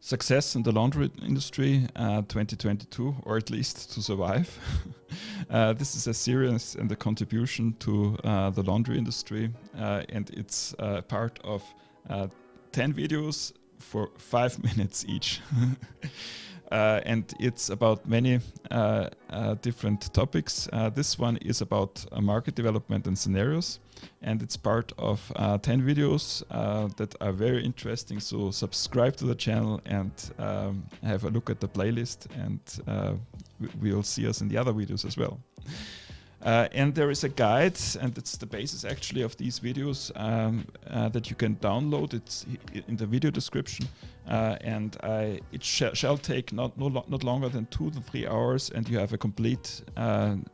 Success in the laundry industry 2022, or at least to survive. This is a series and a contribution to the laundry industry, and it's part of 10 videos for 5 minutes each. And it's about many different topics. This one is about market development and scenarios, and it's part of 10 videos that are very interesting. So subscribe to the channel and have a look at the playlist, and we'll see us in the other videos as well. And there is a guide, and it's the basis actually of these videos that you can download. It's in the video description, and it shall take not longer than 2 to 3 hours, and you have a complete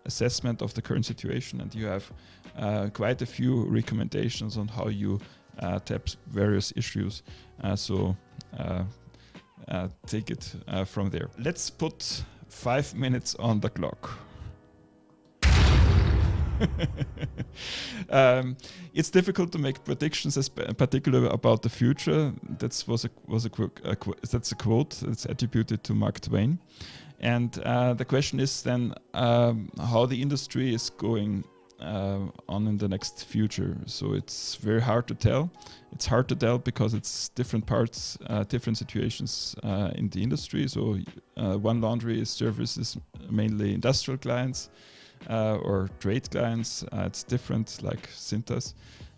assessment of the current situation, and you have quite a few recommendations on how you tap various issues. So take it from there. Let's put 5 minutes on the clock. It's difficult to make predictions, particularly about the future. That's a quote that's attributed to Mark Twain. And the question is then how the industry is going on in the next future. So it's very hard to tell. It's hard to tell because it's different parts, different situations in the industry. So one laundry service is mainly industrial clients. Or trade clients, it's different, like Cintas.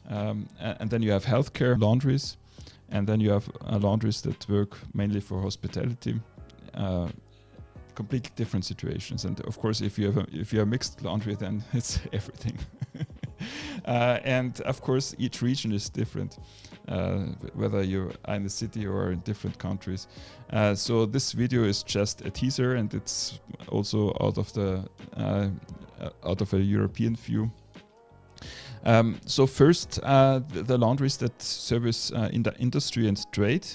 And then you have healthcare laundries, and then you have laundries that work mainly for hospitality. Completely different situations. And of course, if you have mixed laundry, then it's everything. And of course, each region is different, whether you are in the city or in different countries. So this video is just a teaser, and it's also out of a European view. So first, the laundries that service in the industry and trade.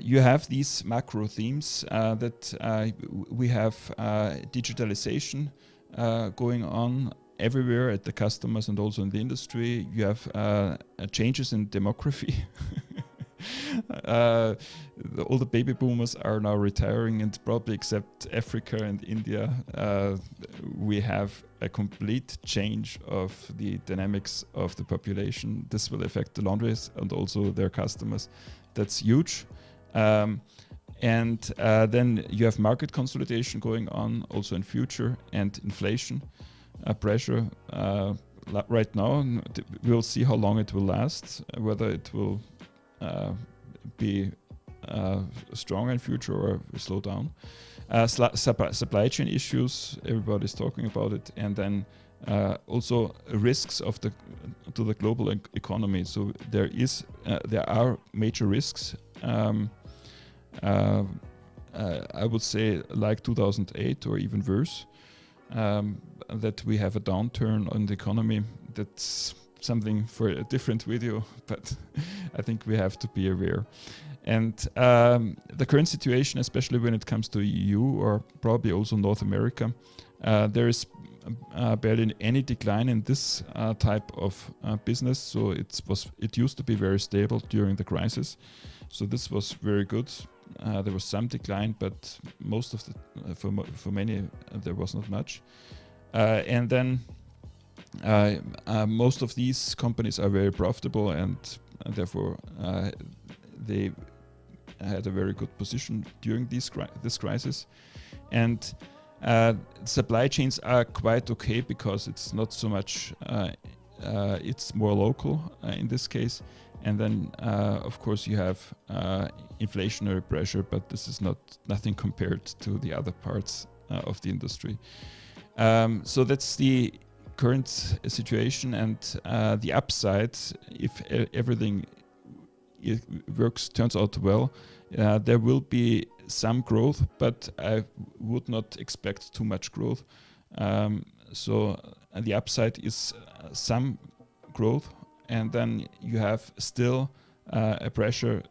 You have these macro themes that we have digitalization going on everywhere at the customers and also in the industry. You have changes in demography. All the baby boomers are now retiring, and probably except Africa and India, we have a complete change of the dynamics of the population. This will affect the laundries and also their customers. That's huge. And then you have market consolidation going on also in future, and inflation pressure right now. We'll see how long it will last, whether it will be stronger in future or slow down. Supply chain issues, everybody's talking about it, and then also risks to the global economy. So there are major risks. I would say like 2008 or even worse, that we have a downturn on the economy. That's something for a different video, but I think we have to be aware. And the current situation, especially when it comes to EU or probably also North America, there is barely any decline in this type of business. So it used to be very stable during the crisis. So this was very good. There was some decline, but most of for many there was not much. And then most of these companies are very profitable, and therefore they had a very good position during this crisis. And supply chains are quite okay because it's not so much, it's more local in this case. And then of course you have inflationary pressure, but this is nothing compared to the other parts of the industry. So that's the current situation, and the upside, if everything turns out well, there will be some growth, but I would not expect too much growth. So the upside is some growth, and then you have still a pressure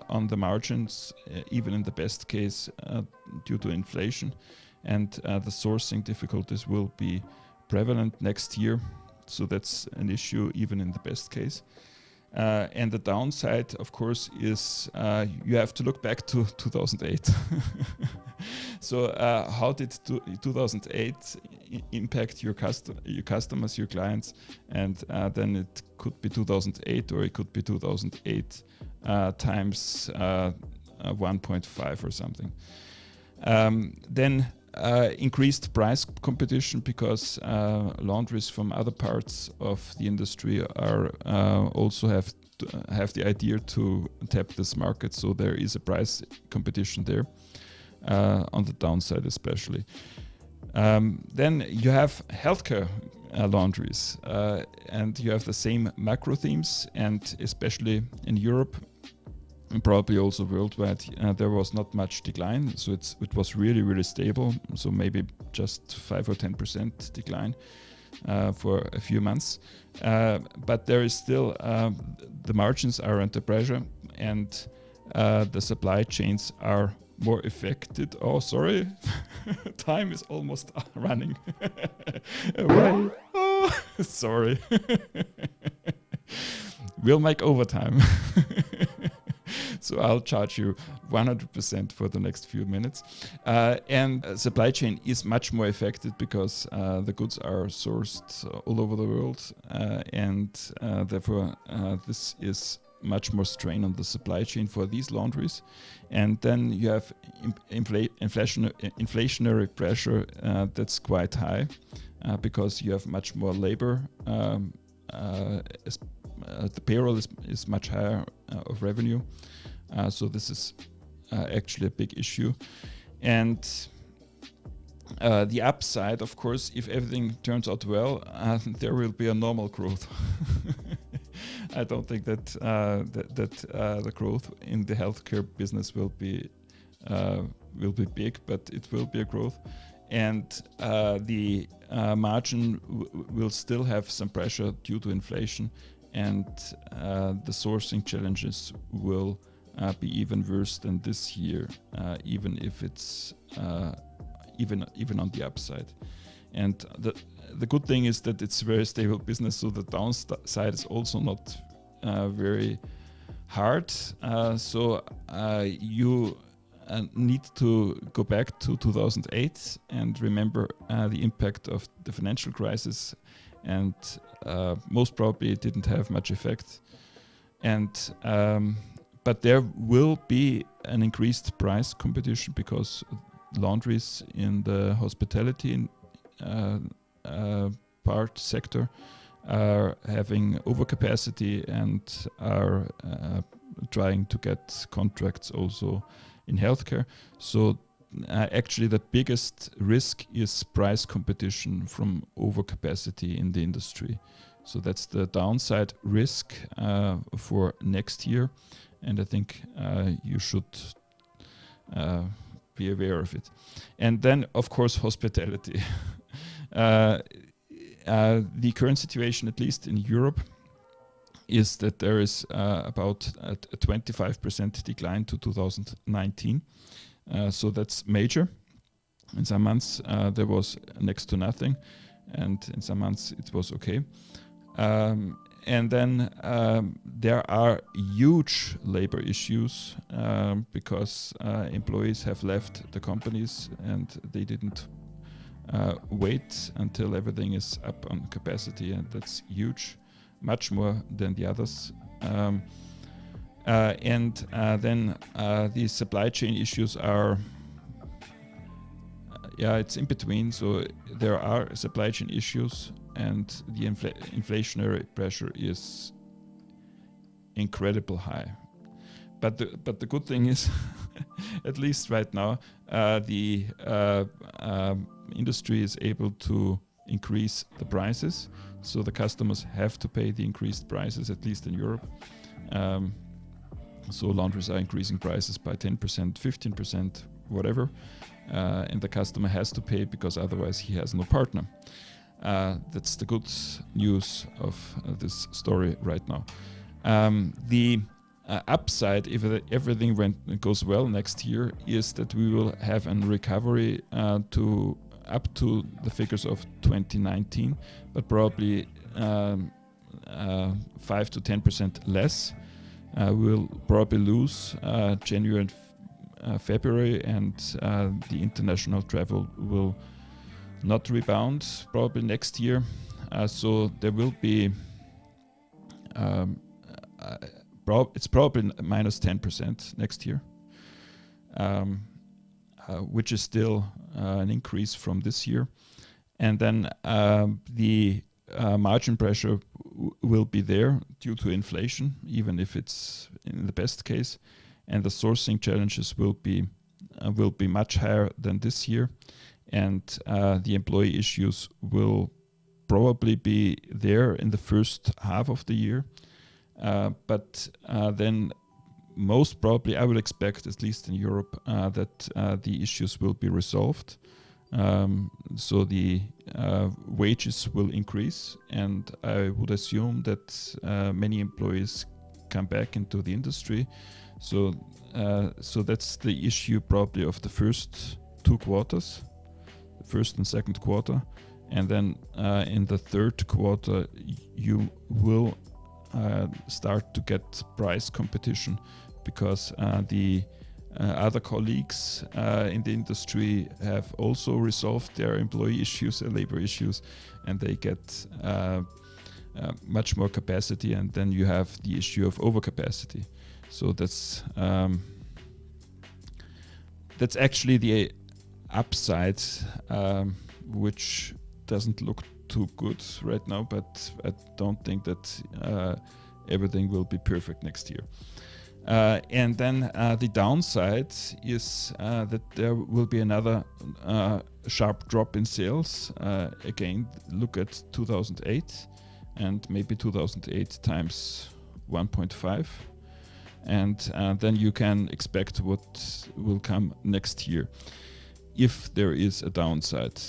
on the margins, even in the best case, due to inflation, and the sourcing difficulties will be prevalent next year. So that's an issue even in the best case. And the downside, of course, is you have to look back to 2008. So how did 2008 impact your customers, your clients? And then it could be 2008, or it could be 2008 times 1.5 or something. Then increased price competition, because laundries from other parts of the industry are also have the idea to tap this market, so there is a price competition there, on the downside especially. Then you have healthcare laundries, and you have the same macro themes, and especially in Europe, and probably also worldwide, there was not much decline, so it was really stable. So maybe just 5 or 10% decline for a few months, but there is still the margins are under pressure, and the supply chains are more affected. Oh, sorry, time is almost running away. Oh, sorry. We'll make overtime. So I'll charge you 100% for the next few minutes. And supply chain is much more affected, because the goods are sourced all over the world, and therefore this is much more strain on the supply chain for these laundries. And then you have inflationary pressure that's quite high, because you have much more labor. The payroll is much higher of revenue. So this is actually a big issue. And the upside, of course, if everything turns out well, there will be a normal growth. I don't think that the growth in the healthcare business will be big, but it will be a growth. And the margin will still have some pressure due to inflation, and the sourcing challenges will be even worse than this year, even if it's even on the upside. And the good thing is that it's a very stable business, so the downside is also not very hard. So you need to go back to 2008 and remember the impact of the financial crisis, and most probably it didn't have much effect. And but there will be an increased price competition, because laundries in the hospitality part sector are having overcapacity and are trying to get contracts also in healthcare. So actually the biggest risk is price competition from overcapacity in the industry. So that's the downside risk for next year, and I think you should be aware of it. And then, of course, hospitality. The current situation, at least in Europe, is that there is about a 25% decline to 2019. So that's major. In some months there was next to nothing, and in some months it was okay. And then there are huge labor issues because employees have left the companies, and they didn't wait until everything is up on capacity, and that's huge, much more than the others. And then the supply chain issues are, it's in between. So there are supply chain issues, and the inflationary pressure is incredibly high. But the good thing is, at least right now, the industry is able to increase the prices. So the customers have to pay the increased prices, at least in Europe. So laundries are increasing prices by 10%, 15%, whatever. And the customer has to pay, because otherwise he has no partner. That's the good news of this story right now. The upside, if everything goes well next year, is that we will have a recovery up to the figures of 2019, but probably 5 to 10% less. We'll probably lose January and February, and the international travel will not rebound probably next year. So there will be it's probably minus 10% next year, which is still an increase from this year. And then the margin pressure will be there due to inflation, even if it's in the best case, and the sourcing challenges will be much higher than this year, and the employee issues will probably be there in the first half of the year, but then most probably I would expect, at least in Europe, that the issues will be resolved. So the wages will increase, and I would assume that many employees come back into the industry. So that's the issue probably of the first 2 quarters, the first and second quarter, and then in the third quarter you will start to get price competition, because the other colleagues in the industry have also resolved their employee issues and labor issues, and they get much more capacity, and then you have the issue of overcapacity. So that's actually the upside, which doesn't look too good right now, but I don't think that everything will be perfect next year. And then the downside is that there will be another sharp drop in sales. Again, look at 2008 and maybe 2008 times 1.5. And then you can expect what will come next year if there is a downside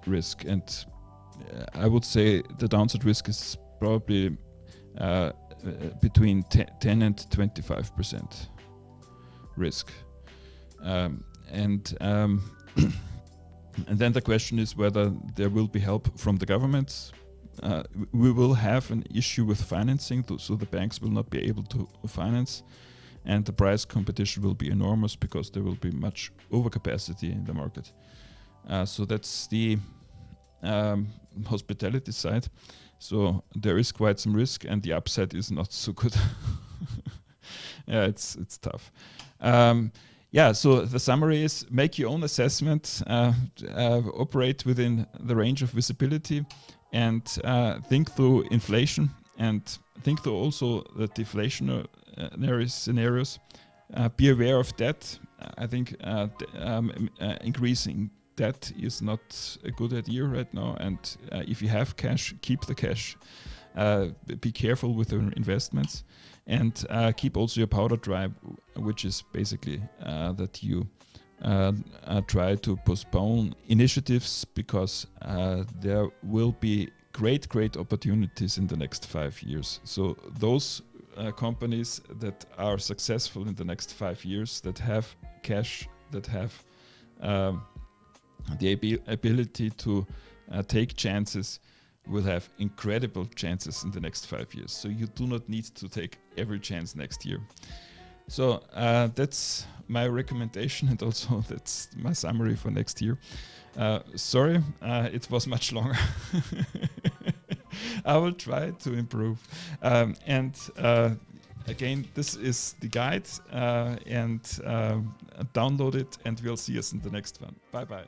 risk. And I would say the downside risk is probably between 10 and 25% risk. And then the question is whether there will be help from the government. We will have an issue with financing, so the banks will not be able to finance, and the price competition will be enormous because there will be much overcapacity in the market. So that's the hospitality side. So there is quite some risk, and the upside is not so good. Yeah, it's tough. Yeah, so the summary is: make your own assessment, operate within the range of visibility, and think through inflation, and think through also the deflationary scenarios. Be aware of debt. I think increasing debt is not a good idea right now, and if you have cash, keep the cash. Be careful with your investments, and keep also your powder dry, which is basically that you try to postpone initiatives, because there will be great opportunities in the next 5 years. So those companies that are successful in the next 5 years, that have cash, that have the ability to take chances, will have incredible chances in the next 5 years. So you do not need to take every chance next year. So that's my recommendation, and also that's my summary for next year. Sorry, it was much longer. I will try to improve. And again, this is the guide, and download it, and we'll see us in the next one. Bye-bye.